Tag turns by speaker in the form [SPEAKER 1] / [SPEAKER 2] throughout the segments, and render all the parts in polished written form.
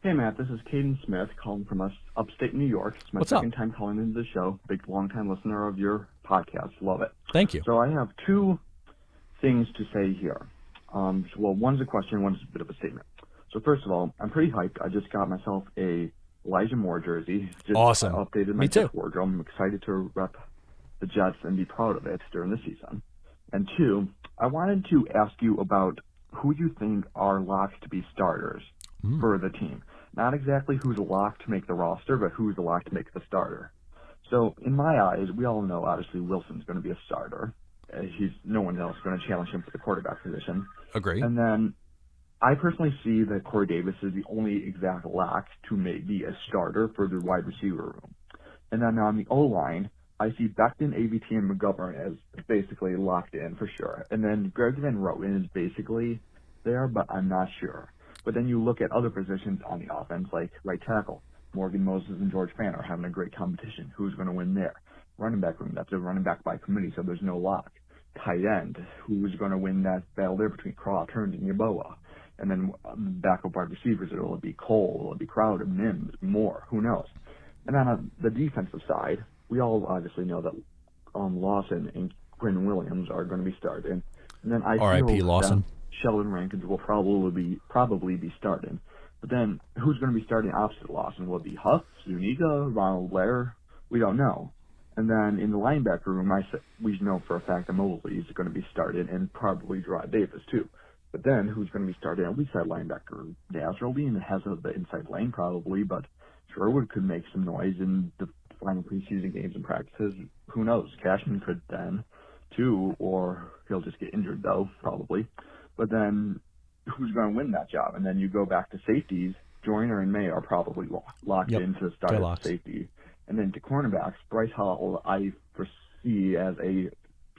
[SPEAKER 1] Hey, Matt, this is Caden Smith calling from us upstate New York. It's my
[SPEAKER 2] What's up?
[SPEAKER 1] second time calling into the show. Big, long-time listener of your podcast. Love it.
[SPEAKER 2] Thank you.
[SPEAKER 1] So I have two things to say here. Well, one's a question, one's a bit of a statement. So first of all, I'm pretty hyped. I just got myself a Elijah Moore jersey. Just
[SPEAKER 2] Awesome.
[SPEAKER 1] updated my
[SPEAKER 2] Me too.
[SPEAKER 1] wardrobe. I'm excited to rep the Jets and be proud of it during the season. And two, I wanted to ask you about who you think are locks to be starters for the team. Not exactly who's locked to make the roster, but who's locked to make the starter. So in my eyes, we all know obviously Wilson's going to be a starter. No one else is going to challenge him for the quarterback position.
[SPEAKER 2] Agree.
[SPEAKER 1] And then I personally see that Corey Davis is the only exact lock to be a starter for the wide receiver room. And then on the O-line, I see Becton, AVT, and McGovern as basically locked in for sure. And then Greg Van Roten is basically there, but I'm not sure. But then you look at other positions on the offense, like right tackle. Morgan Moses and George Fant are having a great competition. Who's going to win there? Running back room, that's a running back by committee, so there's no lock. Tight end, who's going to win that battle there between Croft, Hearns, and Yeboah? And then backup wide receivers, will it be Cole, will it be Crowder, Mims, Moore, who knows? And then on the defensive side, we all obviously know that Lawson and Quinn Williams are going to be starting. And then I
[SPEAKER 2] R.I.P.
[SPEAKER 1] feel
[SPEAKER 2] Lawson.
[SPEAKER 1] Sheldon Rankins will probably be starting. But then who's going to be starting opposite Lawson? Will it be Huff, Zuniga, Ronald Blair? We don't know. And then in the linebacker room, we know for a fact that Mosley is going to be starting and probably Gerard Davis too. But then who's going to be starting at weak side linebacker? Nazarline has the inside lane probably, but Sherwood could make some noise in the final preseason games and practices. Who knows? Cashman could then too, or he'll just get injured though, probably. But then who's going to win that job? And then you go back to safeties. Joyner and May are probably locked in to start at safety. And then to cornerbacks, Bryce Hall I foresee as a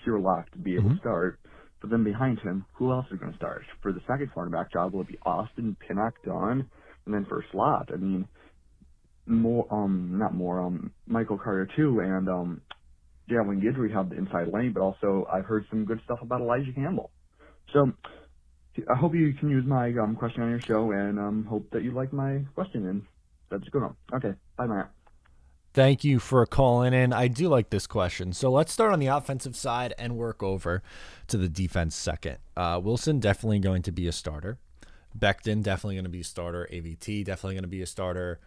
[SPEAKER 1] pure lock to be able to start. But then behind him, who else is going to start? For the second cornerback job, will it be Austin, Pinnock, Dunn? And then for slot, I mean, Michael Carter too, and Jalen Guidry have the inside lane, but also I've heard some good stuff about Elijah Campbell. So I hope you can use my question on your show, and hope that you like my question, and that's a good one. Okay, bye, Matt.
[SPEAKER 2] Thank you for calling in. I do like this question. So let's start on the offensive side and work over to the defense second. Wilson definitely going to be a starter. Becton definitely going to be a starter. AVT definitely going to be a starter.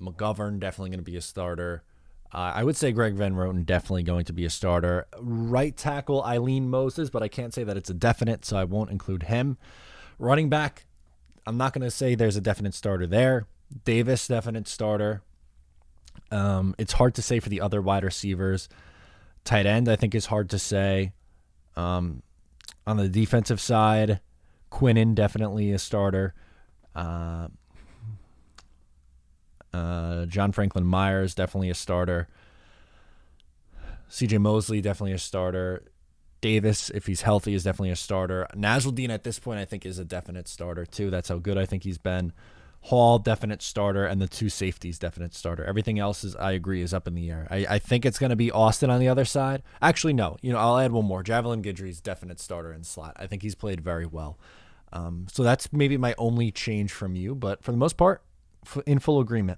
[SPEAKER 2] McGovern definitely going to be a starter. I would say Greg Van Roten definitely going to be a starter. Right tackle Eileen Moses, but I can't say that it's a definite, so I won't include him. Running back, I'm not going to say there's a definite starter there. Davis, definite starter. It's hard to say for the other wide receivers. Tight end, I think, is hard to say. On the defensive side, Quinnen definitely a starter. John Franklin Myers, definitely a starter. CJ Mosley, definitely a starter. Davis, if he's healthy, is definitely a starter. Nasruddin at this point, I think, is a definite starter too. That's how good I think he's been. Hall, definite starter, and the two safeties, definite starter. Everything else I agree, is up in the air. I think it's going to be Austin on the other side. Actually, no. I'll add one more. Javelin Guidry's definite starter in slot. I think he's played very well. So that's maybe my only change from you, but for the most part, in full agreement.